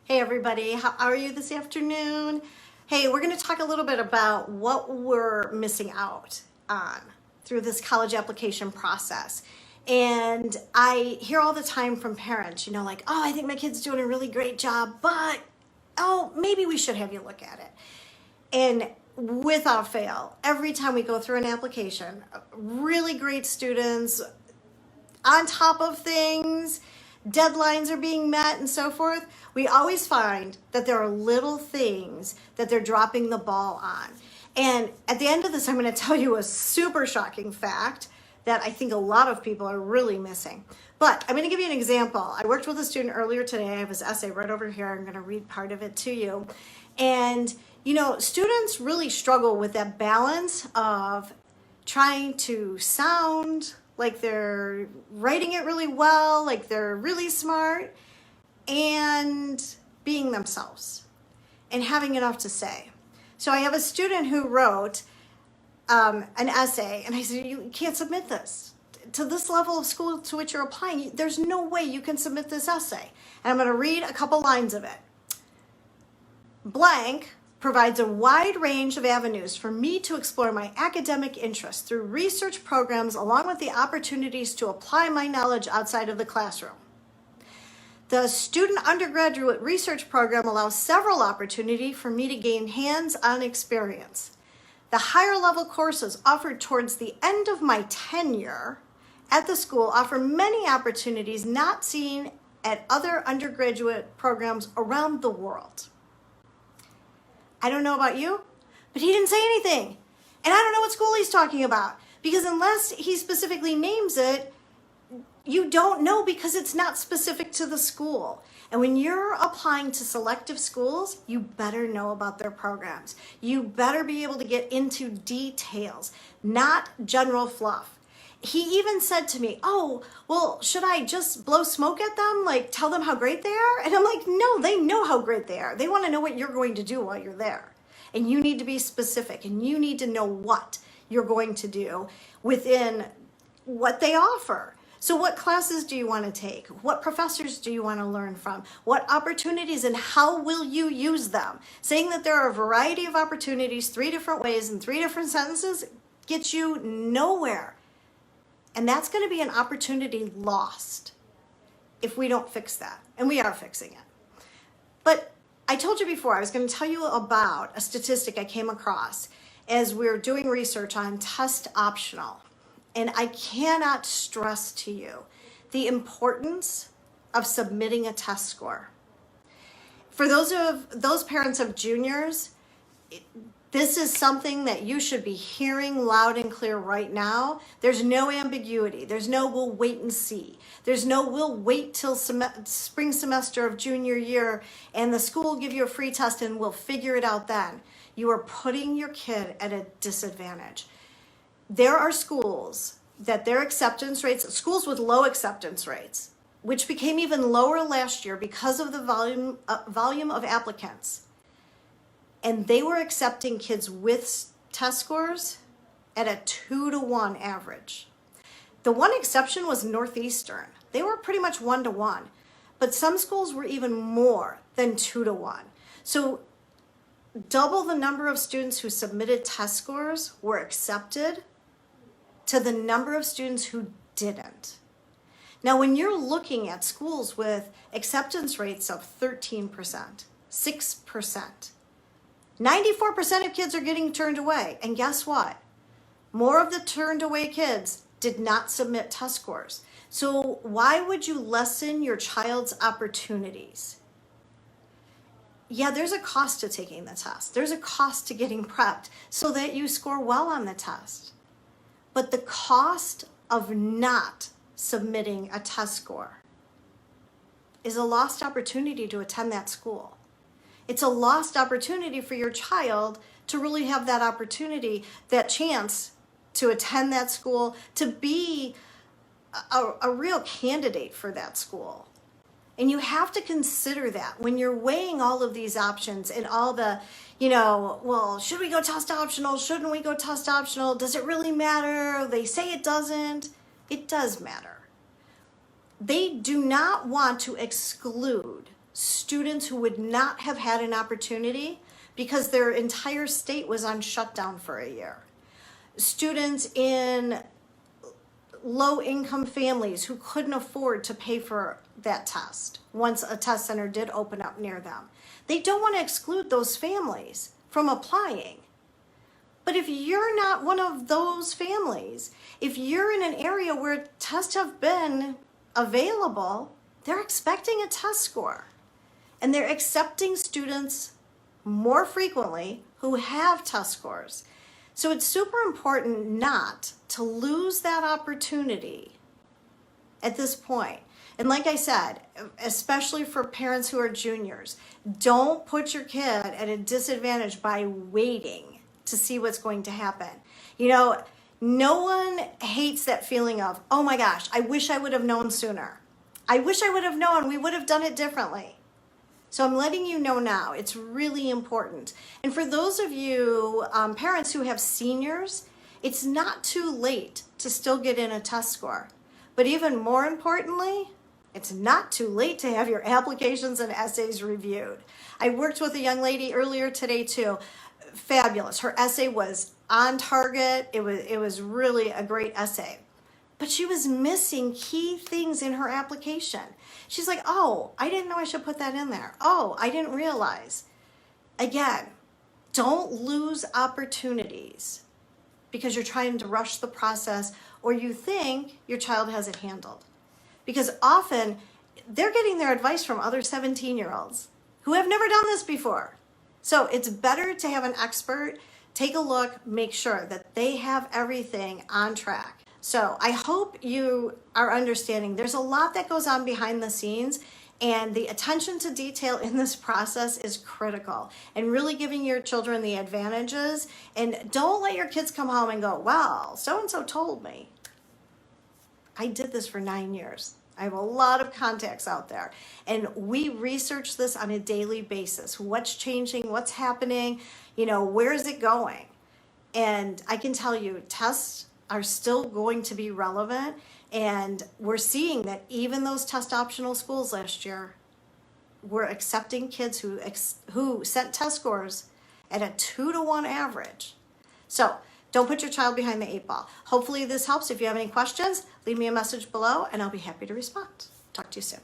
Hey everybody, how are you this afternoon? Hey, we're going to talk a little bit about what we're missing out on through this college application process. And I hear all the time from parents, like, oh, I think my kid's doing a really great job, but oh, maybe we should have you look at it. And without fail, every time we go through an application, really great students, on top of things, deadlines are being met and so forth, we always find that there are little things that they're dropping the ball on. And at the end of this, I'm going to tell you a super shocking fact that I think a lot of people are really missing. But I'm going to give you an example. I worked with a student earlier today. I have his essay right over here. I'm going to read part of it to you. And, students really struggle with that balance of trying to sound like they're writing it really well, like they're really smart, and being themselves and having enough to say. So I have a student who wrote an essay, and I said, you can't submit this to this level of school to which you're applying. There's no way you can submit this essay. And I'm going to read a couple lines of it. Blank provides a wide range of avenues for me to explore my academic interests through research programs, along with the opportunities to apply my knowledge outside of the classroom. The student undergraduate research program allows several opportunities for me to gain hands-on experience. The higher level courses offered towards the end of my tenure at the school offer many opportunities not seen at other undergraduate programs around the world. I don't know about you, but he didn't say anything. And I don't know what school he's talking about, because unless he specifically names it, you don't know, because it's not specific to the school. And when you're applying to selective schools, you better know about their programs. You better be able to get into details, not general fluff. He even said to me, oh, well, should I just blow smoke at them? Like, tell them how great they are? And I'm like, no, they know how great they are. They want to know what you're going to do while you're there. And you need to be specific, and you need to know what you're going to do within what they offer. So what classes do you want to take? What professors do you want to learn from? What opportunities, and how will you use them? Saying that there are a variety of opportunities 3 different ways in 3 different sentences gets you nowhere. And that's going to be an opportunity lost if we don't fix that. And we are fixing it. But I told you before, I was going to tell you about a statistic I came across as we were doing research on test optional. And I cannot stress to you the importance of submitting a test score. For those parents of juniors, this is something that you should be hearing loud and clear right now. There's no ambiguity. There's no we'll wait and see. There's no we'll wait till spring semester of junior year and the school will give you a free test and we'll figure it out then. You are putting your kid at a disadvantage. There are schools that their acceptance rates, schools with low acceptance rates, which became even lower last year because of the volume of applicants. And they were accepting kids with test scores at a 2-to-1 average. The one exception was Northeastern. They were pretty much 1-to-1, but some schools were even more than 2-to-1. So double the number of students who submitted test scores were accepted to the number of students who didn't. Now, when you're looking at schools with acceptance rates of 13%, 6%, 94% of kids are getting turned away. And guess what? More of the turned away kids did not submit test scores. So why would you lessen your child's opportunities? Yeah, there's a cost to taking the test. There's a cost to getting prepped so that you score well on the test. But the cost of not submitting a test score is a lost opportunity to attend that school. It's a lost opportunity for your child to really have that opportunity, that chance to attend that school, to be a real candidate for that school. And you have to consider that when you're weighing all of these options and all the, well, should we go test optional? Shouldn't we go test optional? Does it really matter? They say it doesn't. It does matter. They do not want to exclude students who would not have had an opportunity because their entire state was on shutdown for a year. Students in low-income families who couldn't afford to pay for that test once a test center did open up near them. They don't want to exclude those families from applying. But if you're not one of those families, if you're in an area where tests have been available, they're expecting a test score. And they're accepting students more frequently who have test scores. So it's super important not to lose that opportunity at this point. And like I said, especially for parents who are juniors, don't put your kid at a disadvantage by waiting to see what's going to happen. You know, no one hates that feeling of, oh my gosh, I wish I would have known sooner. I wish I would have known, we would have done it differently. So I'm letting you know now, it's really important. And for those of you parents who have seniors, it's not too late to still get in a test score. But even more importantly, it's not too late to have your applications and essays reviewed. I worked with a young lady earlier today too. Fabulous. Her essay was on target. It was really a great essay. But she was missing key things in her application. She's like, oh, I didn't know I should put that in there. Oh, I didn't realize. Again, don't lose opportunities because you're trying to rush the process or you think your child has it handled. Because often they're getting their advice from other 17-year-olds who have never done this before. So it's better to have an expert take a look, make sure that they have everything on track. So I hope you are understanding there's a lot that goes on behind the scenes, and the attention to detail in this process is critical, and really giving your children the advantages. And don't let your kids come home and go, well, so-and-so told me. I did this for 9 years. I have a lot of contacts out there, and we research this on a daily basis. What's changing? What's happening? You know, where is it going? And I can tell you, tests are still going to be relevant, and we're seeing that even those test optional schools last year were accepting kids who sent test scores at a 2-to-1 average. So don't put your child behind the 8 ball. Hopefully this helps. If you have any questions, leave me a message below and I'll be happy to respond. Talk to you soon.